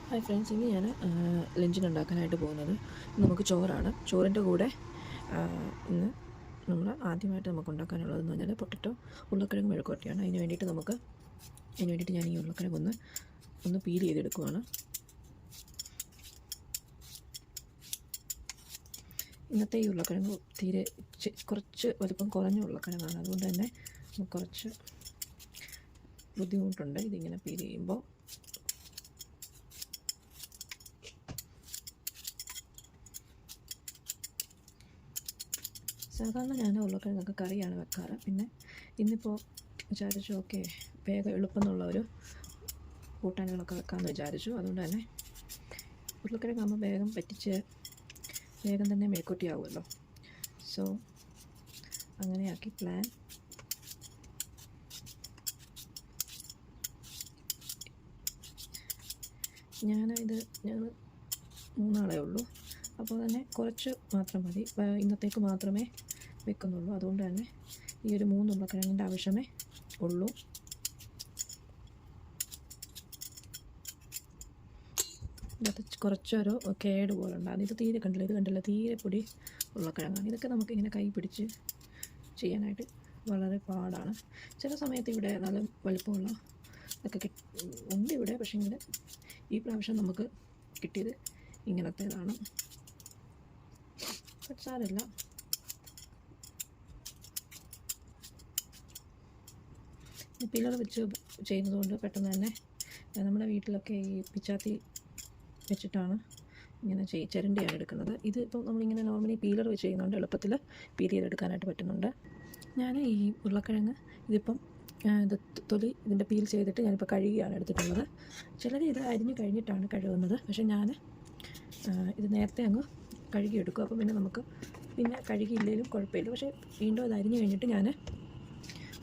Hi friends, ഇന്ന് ഞാൻ ലഞ്ചിനുണ്ടാക്കാനായിട്ട് പോകുന്നത് നമുക്ക് ചോറാണ്. ചോറിൻ്റെ കൂടെ ഇന്ന് നമ്മൾ ആദ്യമായിട്ട് നമുക്ക് ഉണ്ടാക്കാനുള്ളതെന്ന് പറഞ്ഞാൽ പൊട്ടറ്റോ ഉരുളക്കിഴങ്ങ് മെഴുക്കുവരട്ടിയാണ്. അതിന് വേണ്ടിയിട്ട് ഞാൻ ഈ ഉരുളക്കിഴങ്ങ് ഒന്ന് പീൽ ചെയ്തെടുക്കുവാണ്. ഇന്നത്തെ ഈ ഉരുളക്കിഴങ്ങ് തീരെ കുറച്ച് വലുപ്പം കുറഞ്ഞ ഉരുളക്കിഴങ്ങാണ്. അതുകൊണ്ട് തന്നെ കുറച്ച് ബുദ്ധിമുട്ടുണ്ട് ഇതിങ്ങനെ പീൽ ചെയ്യുമ്പോൾ. സാധാരണ ഞാൻ ഉരുളക്കിഴങ്ങൊക്കെ കറിയാണ് വെക്കാറ്. പിന്നെ ഇന്നിപ്പോൾ വിചാരിച്ചു ഓക്കെ വേഗം എളുപ്പമെന്നുള്ള ഒരു കൂട്ടാനുകളൊക്കെ വെക്കാമെന്ന് വിചാരിച്ചു. അതുകൊണ്ട് തന്നെ ഉരുളക്കിഴങ്ങാകുമ്പോൾ വേഗം പറ്റിച്ച് വേഗം തന്നെ മെഴുക്കുവരട്ടിയാവുമല്ലോ. So അങ്ങനെയാക്കി plan. ഞങ്ങൾ 3 ആളേ ഉള്ളൂ. അപ്പോൾ തന്നെ കുറച്ച് മാത്രം മതി. ഇന്നത്തേക്ക് മാത്രമേ വെക്കുന്നുള്ളൂ. അതുകൊണ്ട് തന്നെ ഈ ഒരു 3 ഉരുളക്കിഴങ്ങിൻ്റെ ആവശ്യമേ ഉള്ളൂ. ഇതിനകത്ത് കുറച്ചൊരു കേട് പോലുണ്ട്. ഇത് തീരെ കണ്ടില്ല, തീരെ പൊടി ഉരുളക്കിഴങ്ങാണ്. ഇതൊക്കെ നമുക്കിങ്ങനെ കൈ പിടിച്ച് ചെയ്യാനായിട്ട് വളരെ പാടാണ്. ചില സമയത്ത് ഇവിടെ നല്ല വലുപ്പമുള്ള ഒക്കെ ഉണ്ട് ഇവിടെ. പക്ഷേങ്കിൽ ഈ പ്രാവശ്യം നമുക്ക് കിട്ടിയത് ഇങ്ങനത്തേതാണ്. സാരമില്ല. പില്ലർ വെച്ച് ചെയ്യുന്നതുകൊണ്ട് പെട്ടെന്ന് തന്നെ നമ്മുടെ വീട്ടിലൊക്കെ ഈ പിച്ചാത്തി വെച്ചിട്ടാണ് ഇങ്ങനെ ചിരണ്ടിയാണ് എടുക്കുന്നത്. ഇത് ഇപ്പോൾ നമ്മളിങ്ങനെ നോർമലി പീലർ വെച്ച് ചെയ്യുന്നതുകൊണ്ട് എളുപ്പത്തിൽ പീൽ ചെയ്തെടുക്കാനായിട്ട് പറ്റുന്നുണ്ട്. ഞാൻ ഈ ഉരുളക്കിഴങ്ങ് ഇതിപ്പം തൊലി ഇതിൻ്റെ പീൽ ചെയ്തിട്ട് ഞാനിപ്പോൾ കഴുകിയാണ് എടുത്തിട്ടുള്ളത്. ചിലർ ഇത് അരിഞ്ഞ് കഴിഞ്ഞിട്ടാണ് കഴുകുന്നത്. പക്ഷേ ഞാൻ ഇത് നേരത്തെ അങ്ങ് കഴുകിയെടുക്കും. അപ്പോൾ പിന്നെ നമുക്ക് കഴുകിയില്ലെങ്കിലും കുഴപ്പമില്ല. പക്ഷേ വീണ്ടും അത് അരിഞ്ഞ് കഴിഞ്ഞിട്ട് ഞാൻ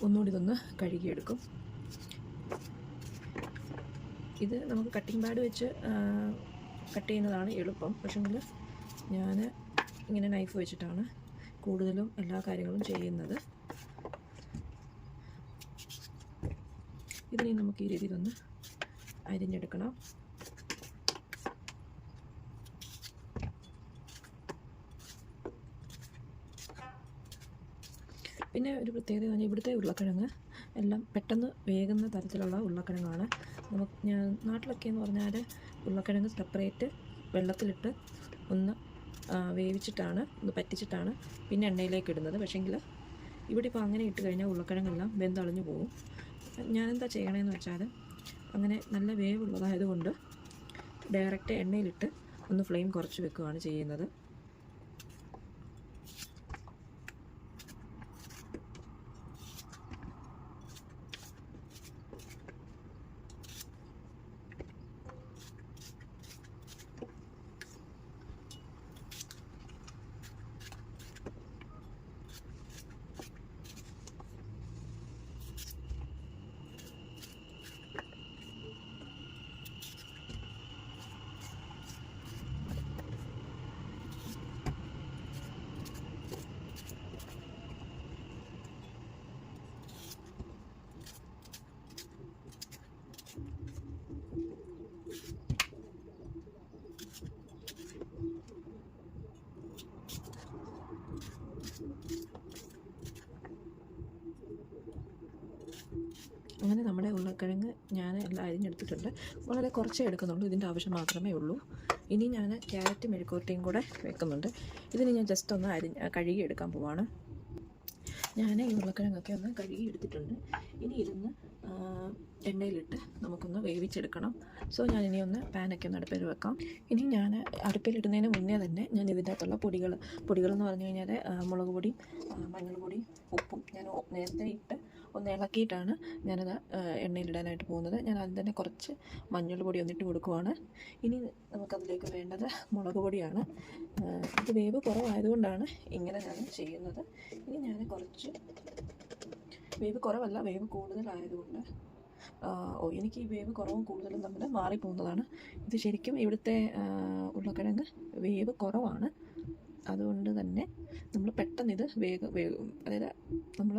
ഒന്നുകൂടി ഇതൊന്ന് കഴുകിയെടുക്കും. ഇത് നമുക്ക് കട്ടിംഗ് പാഡ് വെച്ച് കട്ട് ചെയ്യുന്നതാണ് എളുപ്പം. പക്ഷേങ്കിൽ ഞാൻ ഇങ്ങനെ നൈഫ് വെച്ചിട്ടാണ് കൂടുതലും എല്ലാ കാര്യങ്ങളും ചെയ്യുന്നത്. ഇതിനെ നമുക്ക് ഈ രീതിയിലൊന്ന് അരിഞ്ഞെടുക്കണം. പിന്നെ ഒരു പ്രത്യേകത പറഞ്ഞാൽ ഇവിടുത്തെ ഉരുളക്കിഴങ്ങ് എല്ലാം പെട്ടെന്ന് വേകുന്ന തരത്തിലുള്ള ഉരുളക്കിഴങ്ങാണ്. നാട്ടിലൊക്കെ എന്ന് പറഞ്ഞാൽ ഉരുളക്കിഴങ്ങ് സെപ്പറേറ്റ് വെള്ളത്തിലിട്ട് ഒന്ന് വേവിച്ചിട്ടാണ്, ഒന്ന് പറ്റിച്ചിട്ടാണ് പിന്നെ എണ്ണയിലേക്ക് ഇടുന്നത്. പക്ഷേങ്കിൽ ഇവിടെ ഇപ്പോൾ അങ്ങനെ ഇട്ട് കഴിഞ്ഞാൽ ഉരുളക്കിഴങ്ങെല്ലാം വെന്തളിഞ്ഞു പോകും. ഞാനെന്താ ചെയ്യണമെന്ന് വെച്ചാൽ അങ്ങനെ നല്ല വേവുള്ളതായതുകൊണ്ട് ഡയറക്റ്റ് എണ്ണയിലിട്ട് ഒന്ന് ഫ്ലെയിം കുറച്ച് വെക്കുകയാണ് ചെയ്യുന്നത്. അങ്ങനെ നമ്മുടെ ഉരുളക്കിഴങ്ങ് ഞാൻ എല്ലാം അരിഞ്ഞെടുത്തിട്ടുണ്ട്. വളരെ കുറച്ചേ എടുക്കുന്നുള്ളൂ. ഇതിൻ്റെ ആവശ്യം മാത്രമേ ഉള്ളൂ. ഇനി ഞാൻ ക്യാരറ്റ് മെഴുക്കുവരട്ടിയും കൂടെ വെക്കുന്നുണ്ട്. ഇതിന് ഞാൻ ജസ്റ്റ് ഒന്ന് കഴുകി എടുക്കാൻ പോവാണ്. ഞാൻ ഈ ഉരുളക്കിഴങ്ങൊക്കെ ഒന്ന് കഴുകി എടുത്തിട്ടുണ്ട്. ഇനി ഇതൊന്ന് എണ്ണയിലിട്ട് നമുക്കൊന്ന് വേവിച്ചെടുക്കണം. സോ ഞാനിനി ഒന്ന് പാനൊക്കെ ഒന്ന് അടുപ്പിൽ വെക്കാം. ഇനി ഞാൻ അടുപ്പിലിടുന്നതിന് മുന്നേ തന്നെ ഞാൻ ഇതിൻ്റെ അകത്തുള്ള പൊടികളെന്ന് പറഞ്ഞു കഴിഞ്ഞാൽ മുളക് പൊടിയും മഞ്ഞൾ പൊടിയും ഉപ്പും ഞാൻ നേരത്തെ ഇട്ട് ഒന്ന് ഇളക്കിയിട്ടാണ് ഞാനത് എണ്ണയിലിടാനായിട്ട് പോകുന്നത്. ഞാൻ അതിൽ തന്നെ കുറച്ച് മഞ്ഞൾ പൊടി ഒന്നിട്ട് കൊടുക്കുവാണ്. ഇനി നമുക്കതിലേക്ക് വേണ്ടത് മുളക് പൊടിയാണ്. ഇത് വേവ് കുറവായതുകൊണ്ടാണ് ഇങ്ങനെ ഞാൻ ചെയ്യുന്നത്. ഇനി ഞാൻ കുറച്ച് വേവ് കുറവല്ല, വേവ് കൂടുതലായതുകൊണ്ട് എനിക്ക് ഈ വേവ് കുറവും കൂടുതലും തമ്മിൽ മാറിപ്പോകുന്നതാണ്. ഇത് ശരിക്കും ഇവിടുത്തെ ഉരുളക്കിഴങ്ങ് വേവ് കുറവാണ്. അതുകൊണ്ട് തന്നെ നമ്മൾ പെട്ടെന്ന് ഇത് വേഗം അതായത് നമ്മൾ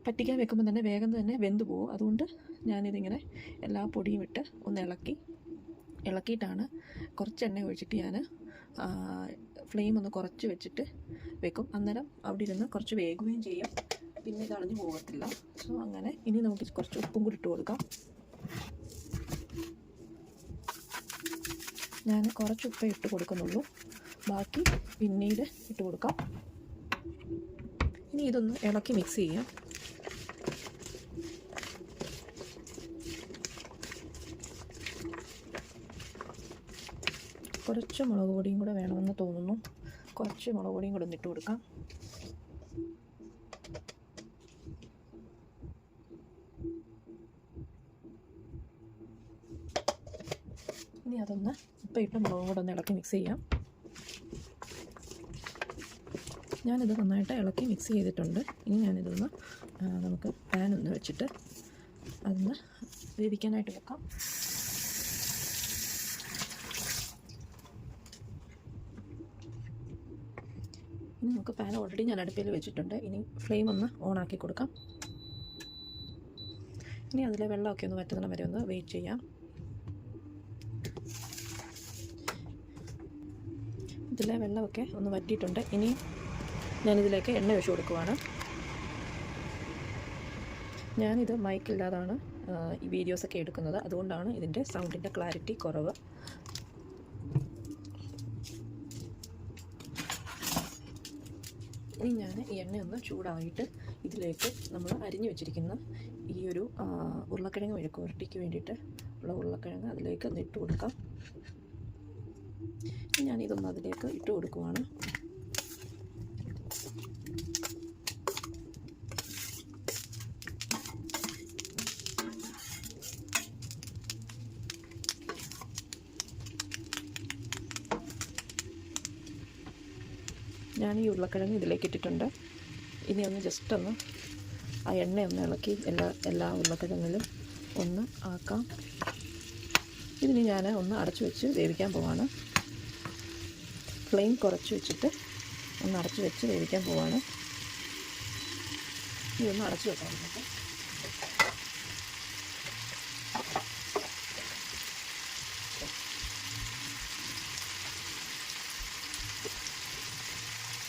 പറ്റിക്കാൻ വെക്കുമ്പോൾ തന്നെ വേഗം തന്നെ വെന്ത് പോകും. അതുകൊണ്ട് ഞാനിതിങ്ങനെ എല്ലാ പൊടിയും ഇട്ട് ഒന്ന് ഇളക്കി ഇളക്കിയിട്ടാണ് കുറച്ച് എണ്ണ ഒഴിച്ചിട്ട് ഞാൻ ഫ്ലെയിം ഒന്ന് കുറച്ച് വെച്ചിട്ട് വെക്കും. അന്നേരം അവിടെ ഇരുന്ന് കുറച്ച് വേകുകയും ചെയ്യും, പിന്നെ ഇത് അടഞ്ഞു പോകത്തില്ല. സോ അങ്ങനെ ഇനി നമുക്ക് കുറച്ച് ഉപ്പും കൂടി ഇട്ട് കൊടുക്കാം. ഞാൻ കുറച്ച് ഉപ്പേ ഇട്ട് കൊടുക്കുന്നുള്ളൂ, ബാക്കി പിന്നീട് ഇട്ട് കൊടുക്കാം. ഇനി ഇതൊന്ന് ഇളക്കി മിക്സ് ചെയ്യാം. കുറച്ച് മുളക് പൊടിയും കൂടെ വേണമെന്ന് തോന്നുന്നു. കുറച്ച് മുളക് പൊടിയും കൂടെ ഒന്നിട്ട് കൊടുക്കാം. ഇനി അതൊന്ന് ഇപ്പം ഇട്ട് മുളകും കൂടെ ഒന്ന് ഇളക്കി മിക്സ് ചെയ്യാം. ഞാനിത് നന്നായിട്ട് ഇളക്കി മിക്സ് ചെയ്തിട്ടുണ്ട്. ഇനി ഞാനിതൊന്ന് നമുക്ക് പാൻ ഒന്ന് വെച്ചിട്ട് അതൊന്ന് വേവിക്കാനായിട്ട് വെക്കാം. ഇനി നമുക്ക് പാൻ ഓൾറെഡി ഞാൻ അടുപ്പിൽ വെച്ചിട്ടുണ്ട്. ഇനി ഫ്ലെയിം ഒന്ന് ഓണാക്കി കൊടുക്കാം. ഇനി അതിലെ വെള്ളമൊക്കെ ഒന്ന് വറ്റുന്ന വരെ ഒന്ന് വെയിറ്റ് ചെയ്യാം. ഇതിലെ വെള്ളമൊക്കെ ഒന്ന് വറ്റിയിട്ടുണ്ട്. ഇനി ഞാനിതിലേക്ക് എണ്ണ ഒഴിച്ച് കൊടുക്കുവാണ്. ഞാനിത് മൈക്കില്ലാതാണ് ഈ വീഡിയോസൊക്കെ എടുക്കുന്നത്, അതുകൊണ്ടാണ് ഇതിൻ്റെ സൗണ്ടിൻ്റെ ക്ലാരിറ്റി കുറവ്. ഇനി ഞാൻ ഈ എണ്ണയൊന്ന് ചൂടായിട്ട് ഇതിലേക്ക് നമ്മൾ അരിഞ്ഞു വെച്ചിരിക്കുന്ന ഈ ഒരു ഉരുളക്കിഴങ്ങ് മെഴുക്കുവരട്ടിക്ക് വേണ്ടിയിട്ട് ഉള്ള ഉരുളക്കിഴങ്ങ് അതിലേക്ക് ഒന്ന് ഇട്ട് കൊടുക്കാം. ഞാനിതൊന്ന് അതിലേക്ക് ഇട്ട് കൊടുക്കുവാണ്. ഞാൻ ഈ ഉരുളക്കിഴങ്ങ് ഇതിലേക്ക് ഇട്ടിട്ടുണ്ട്. ഇനി ഒന്ന് ജസ്റ്റ് ഒന്ന് ആ എണ്ണയൊന്ന് ഇളക്കി എല്ലാ ഉരുളക്കിഴങ്ങിലും ഒന്ന് ആക്കാം. ഇതിന് ഞാൻ ഒന്ന് അടച്ചു വെച്ച് വേവിക്കാൻ പോവാണ്. ഫ്ലെയിം കുറച്ച് വെച്ചിട്ട് ഒന്ന് അടച്ചു വെച്ച് വേവിക്കാൻ പോവാണ്. ഇതൊന്ന് അടച്ചു വെക്കാം നമുക്ക്.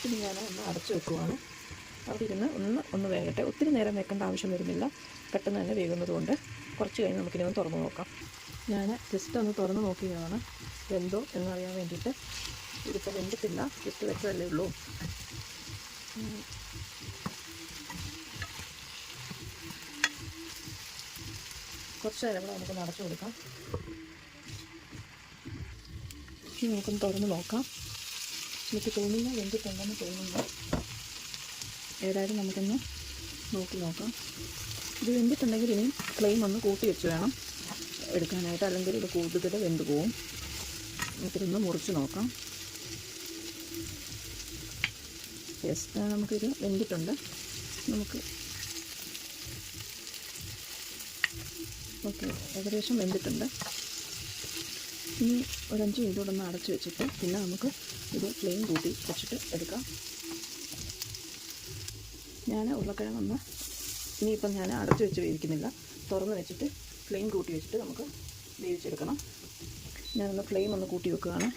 ഇനി ഞാൻ ഒന്ന് അടച്ചു വെക്കുവാണ്. അവിടെ ഇരുന്ന് ഒന്ന് വേകട്ടെ. ഒത്തിരി നേരം വെക്കേണ്ട ആവശ്യം വരുന്നില്ല, പെട്ടെന്ന് തന്നെ വേകുന്നത് കൊണ്ട്. കുറച്ച് കഴിഞ്ഞ് നമുക്കിനി ഒന്ന് തുറന്ന് നോക്കാം. ഞാൻ ജസ്റ്റ് ഒന്ന് തുറന്ന് നോക്കുകയാണ് വെന്തോ എന്നറിയാൻ വേണ്ടിയിട്ട്. ഇതിപ്പോൾ വെന്തിട്ടില്ല, ജസ്റ്റ് വെച്ചതല്ലേ ഉള്ളൂ. കുറച്ച് നേരം കൂടെ നമുക്കൊന്ന് അടച്ചു കൊടുക്കാം. ഇനി നമുക്കൊന്ന് തുറന്ന് നോക്കാം. എനിക്ക് തോന്നുന്നു വെന്തിട്ടുണ്ടെന്ന് തോന്നുന്നു. ഏതായാലും നമുക്കൊന്ന് നോക്കി നോക്കാം. ഇത് വെന്തിട്ടുണ്ടെങ്കിൽ ഇനി ഫ്ലെയിം ഒന്ന് കൂട്ടി വെച്ച് വേണം എടുക്കാനായിട്ട്, അല്ലെങ്കിൽ ഇത് കൂടുതൽ വെന്ത് പോവും. നമുക്കിതൊന്ന് മുറിച്ച് നോക്കാം. യെസ്, നമുക്കിത് വെന്തിട്ടുണ്ട്. നമുക്ക് ഓക്കെ, ഏകദേശം വെന്തിട്ടുണ്ട്. ഇനി ഒരു 5 മിനിറ്റ് കൂടെ ഒന്ന് അടച്ച് വെച്ചിട്ട് പിന്നെ നമുക്ക് ഇത് ഫ്ലെയിം കൂട്ടി വെച്ചിട്ട് എടുക്കാം. ഞാൻ ഉരുളക്കിഴങ്ങൊന്ന് ഇനിയിപ്പം ഞാൻ അടച്ച് വെച്ച് വേവിക്കുന്നില്ല, തുറന്ന് വെച്ചിട്ട് ഫ്ലെയിം കൂട്ടി വെച്ചിട്ട് നമുക്ക് വേവിച്ചെടുക്കണം. ഞാനൊന്ന് ഫ്ലെയിം ഒന്ന് കൂട്ടി വെക്കുകയാണ്.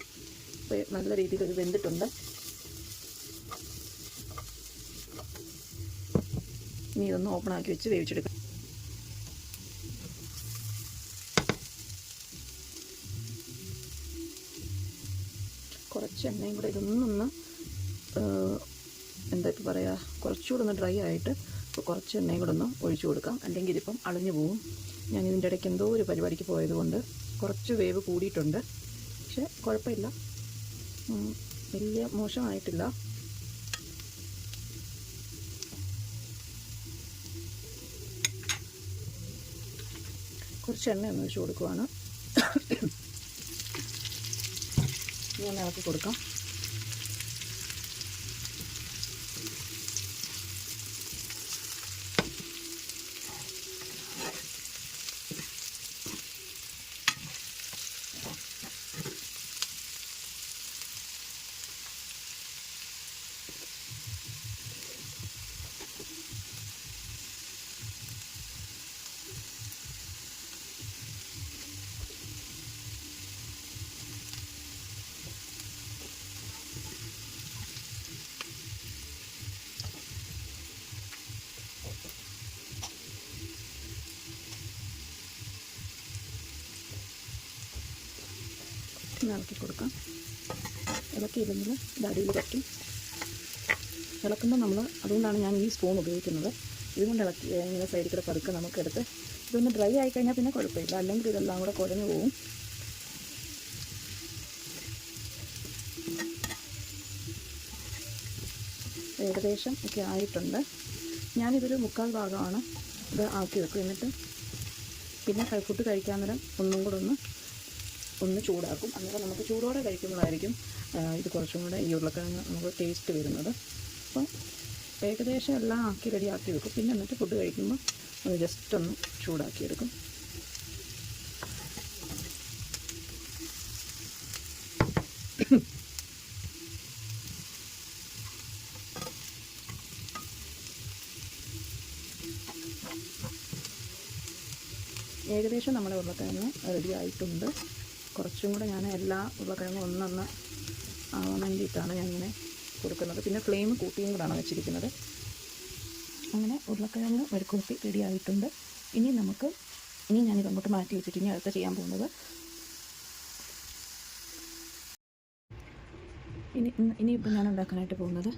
അപ്പോൾ നല്ല രീതിയിൽ ഇത് വെന്തിട്ടുണ്ട്. ഇനി ഇതൊന്ന് ഓപ്പണാക്കി വെച്ച് വേവിച്ചെടുക്കാം. കുറച്ച് എണ്ണയും കൂടെ ഇതൊന്നൊന്ന് എന്താ ഇപ്പോൾ പറയുക, കുറച്ചുകൂടെ ഒന്ന് ഡ്രൈ ആയിട്ട് ഇപ്പോൾ കുറച്ച് എണ്ണയും കൂടെ ഒന്ന് ഒഴിച്ചു കൊടുക്കാം, അല്ലെങ്കിൽ ഇതിപ്പം അളിഞ്ഞു പോവും. ഞാൻ ഇതിൻ്റെ ഇടയ്ക്ക് എന്തോ ഒരു പരിപാടിക്ക് പോയതുകൊണ്ട് കുറച്ച് വേവ് കൂടിയിട്ടുണ്ട്. പക്ഷേ കുഴപ്പമില്ല, വലിയ മോശമായിട്ടില്ല. കുറച്ച് എണ്ണ ഒന്ന് ഒഴിച്ച് കൊടുക്കുവാണ്. ഞാൻ ഇളക്കി കൊടുക്കാം. ഇളക്കി കൊടുക്കാം. ഇളക്കിയില്ലെങ്കിൽ ഇത് അടിയിൽ പറ്റും. ഇളക്കുമ്പോൾ നമ്മൾ, അതുകൊണ്ടാണ് ഞാൻ ഈ സ്പൂൺ ഉപയോഗിക്കുന്നത്. ഇതുകൊണ്ട് ഇളക്കി ഇങ്ങനെ സൈഡിൽ കൂടെ പതുക്കെ നമുക്കെടുത്ത് ഇതൊന്ന് ഡ്രൈ ആയിക്കഴിഞ്ഞാൽ പിന്നെ കുഴപ്പമില്ല, അല്ലെങ്കിൽ ഇതെല്ലാം കൂടെ കുഴഞ്ഞു പോകും. ഏകദേശം ഒക്കെ ആയിട്ടുണ്ട്. ഞാനിതൊരു 3/4 ഭാഗമാണ് ഇത് ആക്കി വെക്കും. എന്നിട്ട് പിന്നെ ഫുഡ് കഴിക്കാൻ നേരം ഒന്നും കൂടെ ഒന്ന് ചൂടാക്കും. അന്നേരം നമുക്ക് ചൂടോടെ കഴിക്കുമ്പോഴായിരിക്കും ഇത് കുറച്ചും കൂടെ ഈ ഉരുളക്കിഴങ്ങ് നമുക്ക് ടേസ്റ്റ് വരുന്നത്. അപ്പം ഏകദേശം എല്ലാം ആക്കി റെഡിയാക്കി വെക്കും. പിന്നെ എന്നിട്ട് ഫുഡ് കഴിക്കുമ്പോൾ ഒന്ന് ജസ്റ്റ് ഒന്ന് ചൂടാക്കിയെടുക്കും. ഏകദേശം നമ്മുടെ ഉരുളക്കിഴങ്ങ് റെഡി ആയിട്ടുണ്ട്. കുറച്ചും കൂടെ ഞാൻ എല്ലാ ഉരുളക്കിഴങ്ങും ഒന്നൊന്ന് ആവാൻ വേണ്ടിയിട്ടാണ് ഞാനിങ്ങനെ കൊടുക്കുന്നത്. പിന്നെ ഫ്ലെയിം കൂട്ടിയും കൂടാണ് വെച്ചിരിക്കുന്നത്. അങ്ങനെ ഉരുളക്കിഴങ്ങ് മെഴുക്കുവരട്ടി റെഡി ആയിട്ടുണ്ട്. ഇനി ഞാനിത് അങ്ങോട്ട് മാറ്റി വെച്ചിട്ട് ഇനി അടുത്ത ചെയ്യാൻ പോകുന്നത്, ഇനിയിപ്പോൾ ഞാൻ ഉണ്ടാക്കാനായിട്ട് പോകുന്നത്,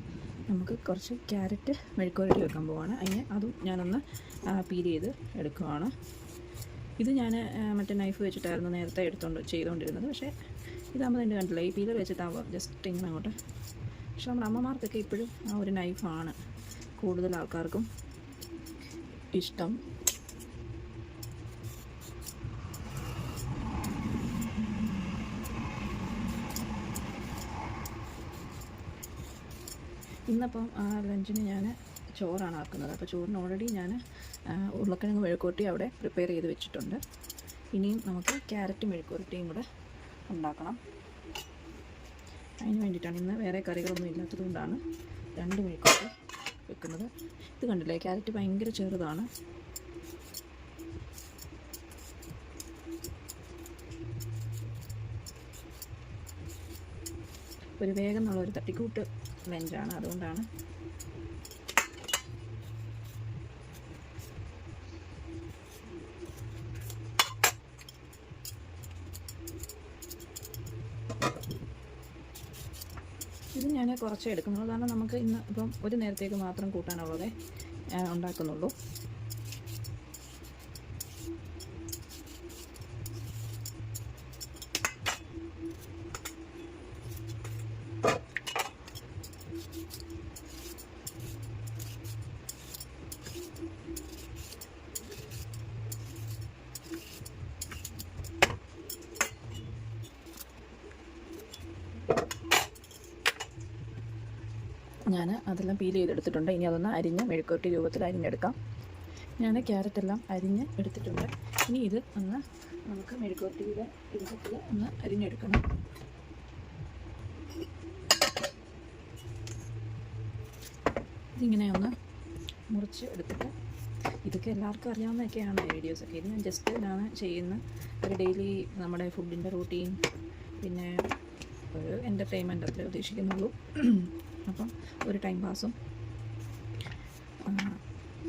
നമുക്ക് കുറച്ച് ക്യാരറ്റ് മെഴുക്കുവരട്ടി വെക്കാൻ പോവാണ്. അതും ഞാനൊന്ന് പീൽ ചെയ്ത് എടുക്കുവാണ്. ഇത് ഞാൻ മറ്റേ നൈഫ് വെച്ചിട്ടായിരുന്നു നേരത്തെ ചെയ്തുകൊണ്ടിരുന്നത്. പക്ഷേ ഇതാകുമ്പോൾ എൻ്റെ കണ്ടില്ല, ഈ പീലർ വെച്ചിട്ടാകുമ്പോൾ ജസ്റ്റ് ഇങ്ങനെ അങ്ങോട്ട്. പക്ഷെ നമ്മുടെ അമ്മമാർക്കൊക്കെ ഇപ്പോഴും ആ ഒരു നൈഫാണ് കൂടുതൽ ആൾക്കാർക്കും ഇഷ്ടം. ഇന്നപ്പം ലഞ്ചിന് ഞാൻ ചോറാണ് ആക്കുന്നത്. അപ്പോൾ ചോറിന് ഓൾറെഡി ഞാൻ ഉരുളക്കിഴങ്ങ് മെഴുക്കുവരട്ടി അവിടെ പ്രിപ്പയർ ചെയ്ത് വെച്ചിട്ടുണ്ട്. ഇനിയും നമുക്ക് ക്യാരറ്റ് മെഴുക്കുവരട്ടിയും കൂടെ ഉണ്ടാക്കണം. അതിന് വേണ്ടിയിട്ടാണ്, ഇന്ന് വേറെ കറികളൊന്നും ഇല്ലാത്തത് കൊണ്ടാണ് 2 മെഴുക്കുവരട്ടി വെക്കുന്നത്. ഇത് കണ്ടില്ലേ, ക്യാരറ്റ് ഭയങ്കര ചെറുതാണ്. ഒരു വേഗം എന്നുള്ളൊരു തട്ടിക്കൂട്ട് ലഞ്ചാണ്, അതുകൊണ്ടാണ്. ഇത് ഞാൻ കുറച്ചേ എടുക്കുന്നുള്ളൂ, കാരണം നമുക്ക് ഇന്ന് ഇപ്പം ഒരു നേരത്തേക്ക് മാത്രം കൂട്ടാനുള്ളതേ ഉണ്ടാക്കുന്നുള്ളൂ. ഞാൻ അതെല്ലാം പീൽ ചെയ്തെടുത്തിട്ടുണ്ട്. ഇനി അതൊന്ന് അരിഞ്ഞ് മെഴുക്കുവരട്ടി രൂപത്തിൽ അരിഞ്ഞെടുക്കാം. ഞാൻ ക്യാരറ്റെല്ലാം അരിഞ്ഞ് എടുത്തിട്ടുണ്ട്. ഇനി ഇത് നമുക്ക് മെഴുക്കുവരട്ടിയുടെ രൂപത്തിൽ ഒന്ന് അരിഞ്ഞെടുക്കണം. ഇതിങ്ങനെ ഒന്ന് മുറിച്ച് എടുത്തിട്ട്, ഇതൊക്കെ എല്ലാവർക്കും അറിയാവുന്നതൊക്കെയാണ് വീഡിയോസൊക്കെ. ഇത് ഞാൻ ചെയ്യുന്ന ഒരു ഡെയിലി നമ്മുടെ ഫുഡിൻ്റെ റൂട്ടീൻ, പിന്നെ ഒരു എൻ്റർടൈൻമെൻറ്റ് അത്രേ ഉദ്ദേശിക്കുന്നുള്ളൂ. അപ്പം ഒരു ടൈം പാസും.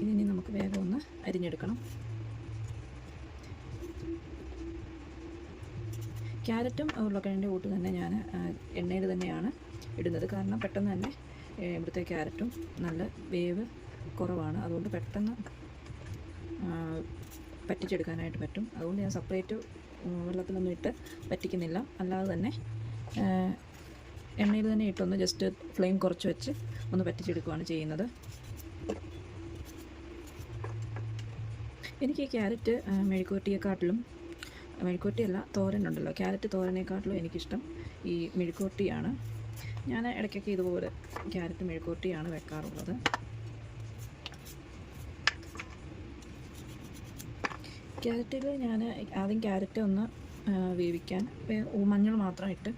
ഇതിനി നമുക്ക് വേഗം ഒന്ന് അരിഞ്ഞെടുക്കണം. ക്യാരറ്റും ഉരുളക്കിഴങ്ങിൻ്റെ കൂട്ട് തന്നെ ഞാൻ എണ്ണയിൽ തന്നെയാണ് ഇടുന്നത്. കാരണം പെട്ടെന്ന് തന്നെ ഇവിടുത്തെ ക്യാരറ്റും നല്ല വേവ് കുറവാണ്, അതുകൊണ്ട് പെട്ടെന്ന് പറ്റിച്ചെടുക്കാനായിട്ട് പറ്റും. അതുകൊണ്ട് ഞാൻ സെപ്പറേറ്റ് വെള്ളത്തിലൊന്നും ഇട്ട് പറ്റിക്കുന്നില്ല, അല്ലാതെ തന്നെ എണ്ണയിൽ തന്നെ ഇട്ടൊന്ന് ജസ്റ്റ് ഫ്ലെയിം കുറച്ച് വെച്ച് ഒന്ന് പറ്റിച്ചെടുക്കുകയാണ് ചെയ്യുന്നത്. എനിക്ക് ഈ ക്യാരറ്റ് മെഴുക്കുവരട്ടിയല്ല, തോരനുണ്ടല്ലോ, ക്യാരറ്റ് തോരനേക്കാട്ടിലും എനിക്കിഷ്ടം ഈ മെഴുക്കുവരട്ടിയാണ്. ഞാൻ ഇടയ്ക്കൊക്കെ ഇതുപോലെ ക്യാരറ്റ് മെഴുക്കുവരട്ടിയാണ് വെക്കാറുള്ളത്. ക്യാരറ്റിൽ ഞാൻ ആദ്യം ക്യാരറ്റ് ഒന്ന് വേവിക്കാൻ, മഞ്ഞൾ മാത്രം ഇട്ട്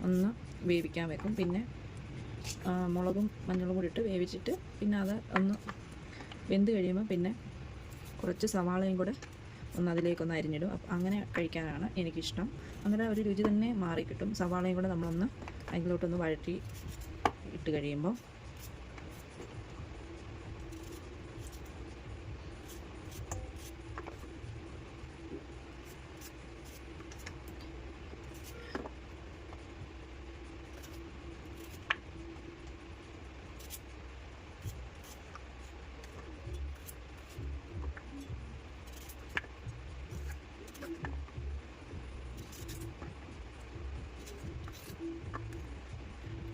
ഒന്ന് വേവിക്കാൻ വെക്കും. പിന്നെ മുളകും മഞ്ഞളും കൂടി ഇട്ട് വേവിച്ചിട്ട് പിന്നെ അത് ഒന്ന് വെന്ത് കഴിയുമ്പോൾ പിന്നെ കുറച്ച് സവാളയും കൂടെ അതിലേക്കൊന്ന് അരിഞ്ഞിടും. അങ്ങനെ കഴിക്കാനാണ് എനിക്കിഷ്ടം. അങ്ങനെ ഒരു രുചി തന്നെ മാറിക്കിട്ടും. സവാളയും കൂടെ നമ്മളൊന്ന് അതിലോട്ടൊന്ന് വഴറ്റി ഇട്ട് കഴിയുമ്പോൾ.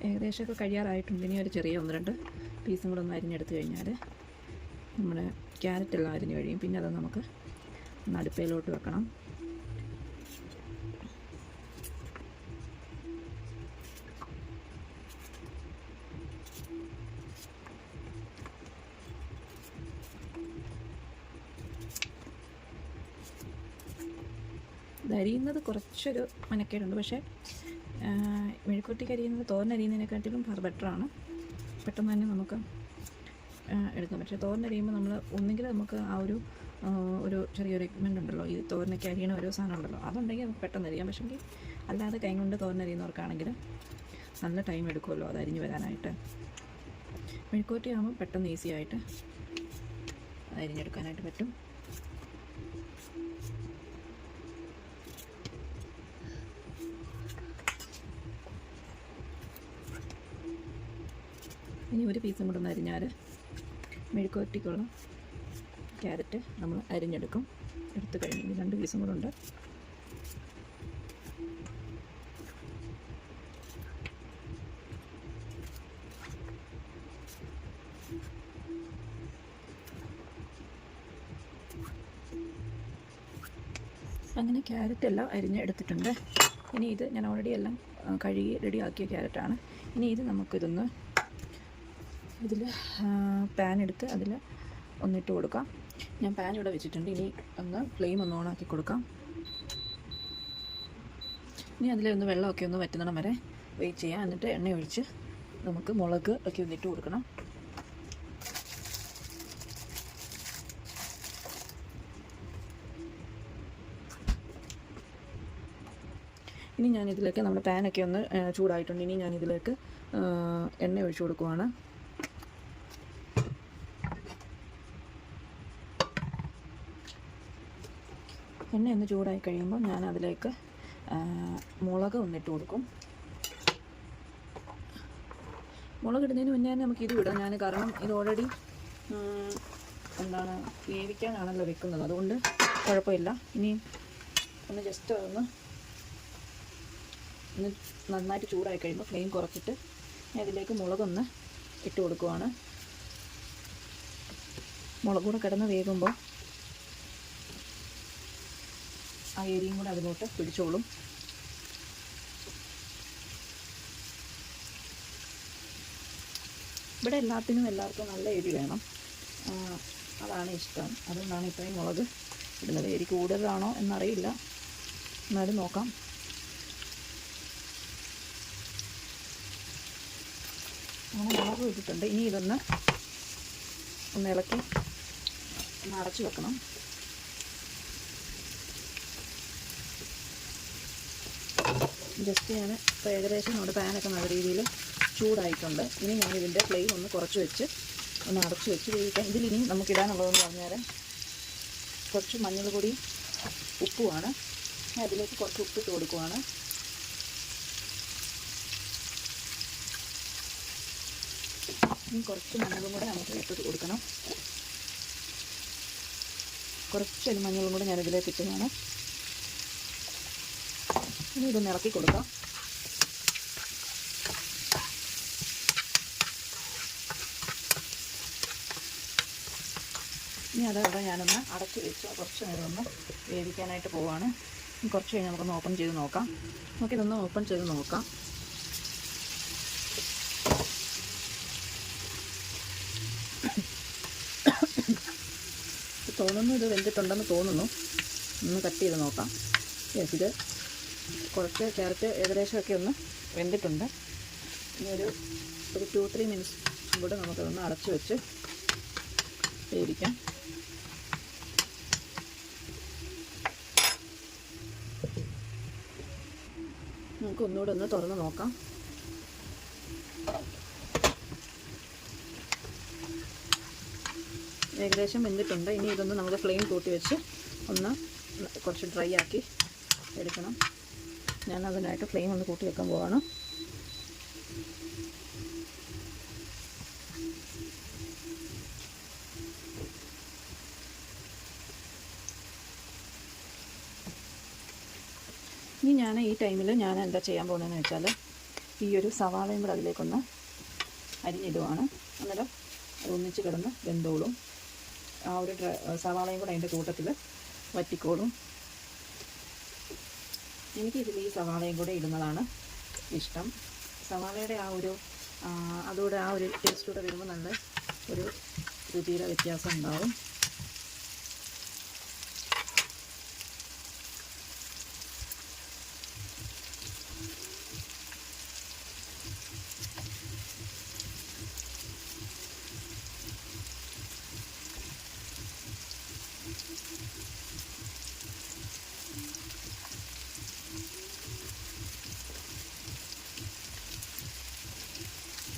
ഏകദേശമൊക്കെ കഴിയാറായിട്ടുണ്ട്. ഇനി ഒരു ചെറിയ 1-2 പീസും കൂടെ ഒന്ന് അരിഞ്ഞെടുത്ത് കഴിഞ്ഞാൽ നമ്മുടെ ക്യാരറ്റെല്ലാം അരിഞ്ഞ് കഴിയും. പിന്നെ അത് നമുക്ക് അടുപ്പയിലോട്ട് വെക്കണം. അരിയുന്നത് കുറച്ചൊരു മെനക്കേടുണ്ട്. പക്ഷേ മെഴുക്കുവരട്ടിക്ക് അരിയുന്നത് തോരനരിയുന്നതിനെക്കാട്ടിലും ബെറ്ററാണ്. പെട്ടെന്ന് തന്നെ നമുക്ക് എടുക്കാം. പക്ഷേ തോരനരിയുമ്പോൾ നമ്മൾ ഒന്നുകിൽ നമുക്ക് ആ ഒരു ചെറിയൊരു എക്യുപ്മെൻ്റ് ഉണ്ടല്ലോ, ഈ തോരനൊക്കെ അരിയണ ഓരോ സാധനം ഉണ്ടല്ലോ, അതുണ്ടെങ്കിൽ നമുക്ക് പെട്ടെന്ന് അരിയാം. പക്ഷേങ്കിൽ അല്ലാതെ കൈ കൊണ്ട് തോരനരിയുന്നവർക്കാണെങ്കിൽ നല്ല ടൈം എടുക്കുമല്ലോ അത് അരിഞ്ഞ് വരാനായിട്ട്. മെഴുക്കുവരട്ടി ആകുമ്പോൾ പെട്ടെന്ന് ഈസി ആയിട്ട് അരിഞ്ഞെടുക്കാനായിട്ട് പറ്റും. ഇനി ഒരു പീസും കൂടെ ഒന്ന് അരിഞ്ഞാൽ മെഴുക്കുവരട്ടിക്കുള്ള ക്യാരറ്റ് നമ്മൾ അരിഞ്ഞെടുക്കും. എടുത്ത് കഴിഞ്ഞ് 2 പീസും കൂടെ ഉണ്ട്. അങ്ങനെ ക്യാരറ്റ് എല്ലാം അരിഞ്ഞെടുത്തിട്ടുണ്ട്. ഇനി ഇത് ഞാൻ ഓൾറെഡി എല്ലാം കഴുകി റെഡിയാക്കിയ ക്യാരറ്റാണ്. ഇനി ഇത് നമുക്കിതൊന്ന് ഇതിൽ പാൻ എടുത്ത് അതിൽ ഒന്നിട്ട് കൊടുക്കാം. ഞാൻ പാൻ ഇവിടെ വെച്ചിട്ടുണ്ട്. ഇനി ഒന്ന് ഫ്ലെയിം ഒന്ന് ഓണാക്കി കൊടുക്കാം. ഇനി അതിലൊന്ന് വെള്ളമൊക്കെ ഒന്ന് വറ്റുന്നിടം വരെ വെയിറ്റ് ചെയ്യാം. എന്നിട്ട് എണ്ണ ഒഴിച്ച് നമുക്ക് മുളക് ഒക്കെ ഒന്നിട്ട് കൊടുക്കണം. ഇനി ഞാനിതിലേക്ക് നമ്മുടെ പാനൊക്കെ ഒന്ന് ചൂടായിട്ടുണ്ട്. ഇനി ഞാനിതിലേക്ക് എണ്ണ ഒഴിച്ച് കൊടുക്കുവാണ്. എണ്ണ ഒന്ന് ചൂടായി കഴിയുമ്പോൾ ഞാൻ അതിലേക്ക് മുളക് ഒന്നിട്ട് കൊടുക്കും. മുളക് ഇടുന്നതിന് മുന്നേ തന്നെ നമുക്ക് ഇത് ഇടാം. കാരണം ഇത് ഓൾറെഡി വേവിക്കാനാണല്ലോ വെക്കുന്നത്, അതുകൊണ്ട് കുഴപ്പമില്ല. ഇനി ഒന്ന് ജസ്റ്റ് ഒന്ന് നന്നായിട്ട് ചൂടായി കഴിയുമ്പോൾ ഫ്ലെയിം കുറച്ചിട്ട് ഞാൻ ഇതിലേക്ക് മുളകൊന്ന് ഇട്ട് കൊടുക്കുവാണ്. മുളക് കൂടെ കിടന്ന് വേകുമ്പോൾ ആ എരിയും കൂടെ അതിലോട്ട് പിടിച്ചോളും. ഇവിടെ എല്ലാവർക്കും നല്ല എരി വേണം, അതാണ് ഇഷ്ടം. അതുകൊണ്ടാണ് ഇത്രയും മുളക് ഇടുന്നത്. എരി കൂടുതലാണോ എന്നറിയില്ല, എന്നാലും നോക്കാം. അങ്ങനെ മുളക് ഇട്ടിട്ടുണ്ട്. ഇനി ഇതൊന്ന് ഇളക്കി അടച്ചു വെക്കണം. ജസ്റ്റ് ഞാൻ ഇപ്പോൾ ഏകദേശം നമ്മുടെ പാനൊക്കെ നല്ല രീതിയിൽ ചൂടായിട്ടുണ്ട്. ഇനി ഞാനിതിൻ്റെ ഫ്ലെയിം ഒന്ന് കുറച്ച് വെച്ച് ഒന്ന് അടച്ച് വെച്ച് വേവിക്കാം. ഇതിലിനി നമുക്കിടാനുള്ളതെന്ന് പറഞ്ഞാൽ കുറച്ച് മഞ്ഞൾപ്പൊടി ഉപ്പുമാണ്. ഞാൻ അതിലേക്ക് കുറച്ച് ഉപ്പിട്ട് കൊടുക്കുവാണ്. ഇനി കുറച്ച് മഞ്ഞളും കൂടെ നമുക്ക് ഇട്ട് കൊടുക്കണം. കുറച്ച് മഞ്ഞളും കൂടെ ഞാനിതിലേക്ക് ഇട്ടതാണ്. ഇനി ഇതൊന്ന് ഇളക്കി കൊടുക്കാം. ഇനി അതവിടെ ഞാനൊന്ന് അടച്ച് വെച്ച് കുറച്ച് നേരം ഒന്ന് വേവിക്കാനായിട്ട് പോവുകയാണ്. കുറച്ച് കഴിഞ്ഞ് നമുക്കൊന്ന് ഓപ്പൺ ചെയ്ത് നോക്കാം. നമുക്കിതൊന്ന് ഓപ്പൺ ചെയ്ത് നോക്കാം. തോന്നുന്നു ഇത് വെന്തിട്ടുണ്ടെന്ന് തോന്നുന്നു. ഒന്ന് കട്ട് ചെയ്ത് നോക്കാം. യെസ്, ഇത് കുറച്ച് ക്യാരറ്റ് ഏകദേശമൊക്കെ ഒന്ന് വെന്തിട്ടുണ്ട്. ഇനി ഒരു 2-3 മിനിറ്റ്സ് കൂടെ നമുക്കതൊന്ന് അടച്ച് വെച്ച് വേവിക്കാം. നമുക്ക് ഒന്നുകൂടെ ഒന്ന് തുറന്ന് നോക്കാം. ഏകദേശം വെന്തിട്ടുണ്ട്. ഇനി ഇതൊന്ന് നമുക്ക് ഫ്ലെയിം കൂട്ടി വെച്ച് ഒന്ന് കുറച്ച് ഡ്രൈ ആക്കി എടുക്കണം. ഞാൻ അതിനായിട്ട് ഫ്ലെയിം ഒന്ന് കൂട്ടി വെക്കാൻ പോവാണ്. ഇനി ഞാൻ ഈ ടൈമിൽ ഞാൻ എന്താ ചെയ്യാൻ പോകുന്നതെന്ന് വെച്ചാൽ ഈ ഒരു സവാളയും കൂടെ അതിലേക്കൊന്ന് അരിഞ്ഞിടുവാണ്. അന്നേരം അത് ഒന്നിച്ച് കിടന്ന് വെന്തോളും. ആ ഒരു സവാളയും കൂടെ അതിൻ്റെ കൂട്ടത്തിൽ വറ്റിക്കോളും. എനിക്കിതിൽ ഈ സവാളയും കൂടെ ഇടുന്നതാണ് ഇഷ്ടം. സവാളയുടെ അതോടെ ആ ഒരു ടേസ്റ്റ് കൂടെ വരുമ്പോൾ നല്ല ഒരു രുചിയുടെ വ്യത്യാസം ഉണ്ടാവും.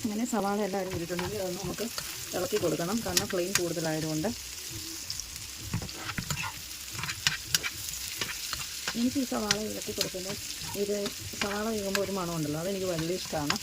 അങ്ങനെ സവാള എല്ലാവരും ഇട്ടിട്ടുണ്ടെങ്കിൽ അത് നമുക്ക് ഇളക്കി കൊടുക്കണം. കാരണം ഫ്ലെയിം കൂടുതലായതുകൊണ്ട്. എനിക്ക് ഈ സവാള ഇളക്കി കൊടുക്കുമ്പോൾ ഇത് സവാള വീഴുമ്പോൾ ഒരു മണമുണ്ടല്ലോ, അതെനിക്ക് വലിയ ഇഷ്ടമാണ്.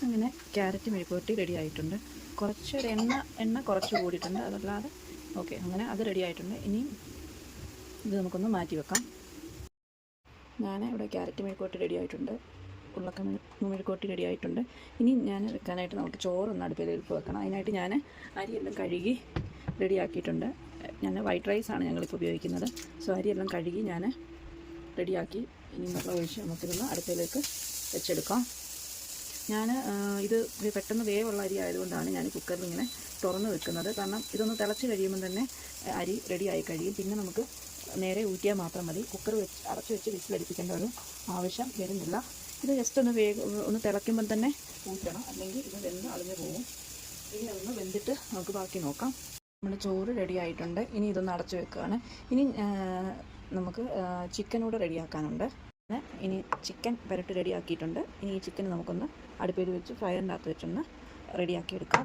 അങ്ങനെ ക്യാരറ്റ് മെഴുക്കുവരട്ടി റെഡി ആയിട്ടുണ്ട്. കുറച്ചൊരു എണ്ണ കുറച്ച് കൂടിയിട്ടുണ്ട്, അതല്ലാതെ ഓക്കെ. അങ്ങനെ അത് റെഡി ആയിട്ടുണ്ട്. ഇനിയും ഇത് നമുക്കൊന്ന് മാറ്റി വെക്കാം. ഞാൻ ഇവിടെ ക്യാരറ്റ് മെഴുക്കുവരട്ടി റെഡി ആയിട്ടുണ്ട്, ഉരുളക്കിഴങ്ങ് മെഴുക്കുവരട്ടി റെഡി ആയിട്ടുണ്ട്. ഇനി ഞാൻ വെക്കാനായിട്ട് നമുക്ക് ചോറൊന്ന് അടുപ്പിലേക്ക് വെക്കണം. അതിനായിട്ട് ഞാൻ അരിയെല്ലാം കഴുകി റെഡിയാക്കിയിട്ടുണ്ട്. ഞാൻ വൈറ്റ് റൈസാണ് ഞങ്ങളിപ്പോൾ ഉപയോഗിക്കുന്നത്. സോ അരിയെല്ലാം കഴുകി ഞാൻ റെഡിയാക്കി ഇനി വെള്ളം ഒഴിച്ച് നമുക്കിതൊന്ന് അടുപ്പിലേക്ക് വെച്ചെടുക്കാം. ഞാൻ ഇത് പെട്ടെന്ന് വേവുള്ള അരി ആയതുകൊണ്ടാണ് ഞാൻ കുക്കറിൽ ഇങ്ങനെ തുറന്ന് വെക്കുന്നത്. കാരണം ഇതൊന്ന് തിളച്ച് കഴിയുമ്പോൾ തന്നെ അരി റെഡിയായി കഴിയും. പിന്നെ നമുക്ക് നേരെ ഊറ്റിയാൽ മാത്രം മതി. കുക്കർ അടച്ച് വെച്ച് വിസിലടിപ്പിക്കേണ്ട ഒരു ആവശ്യം വരുന്നില്ല. ഇത് ജസ്റ്റ് ഒന്ന് തിളയ്ക്കുമ്പം തന്നെ ഊറ്റണം, അല്ലെങ്കിൽ ഇത് വെന്ത് അളിഞ്ഞു പോകും. ഇനി അതൊന്ന് വെന്തിട്ട് നമുക്ക് ബാക്കി നോക്കാം. നമ്മുടെ ചോറ് റെഡി ആയിട്ടുണ്ട്. ഇനി ഇതൊന്ന് അടച്ച് വെക്കുകയാണ്. ഇനി നമുക്ക് ചിക്കനൂടെ റെഡിയാക്കാനുണ്ട്. ഇനി ചിക്കൻ പുരട്ടി റെഡിയാക്കിയിട്ടുണ്ട്. ഇനി ഈ ചിക്കൻ നമുക്കൊന്ന് അടുപ്പിൽ വെച്ച് ഫ്രയറിൻ്റെ അകത്ത് വെച്ചൊന്ന് റെഡിയാക്കി എടുക്കാം.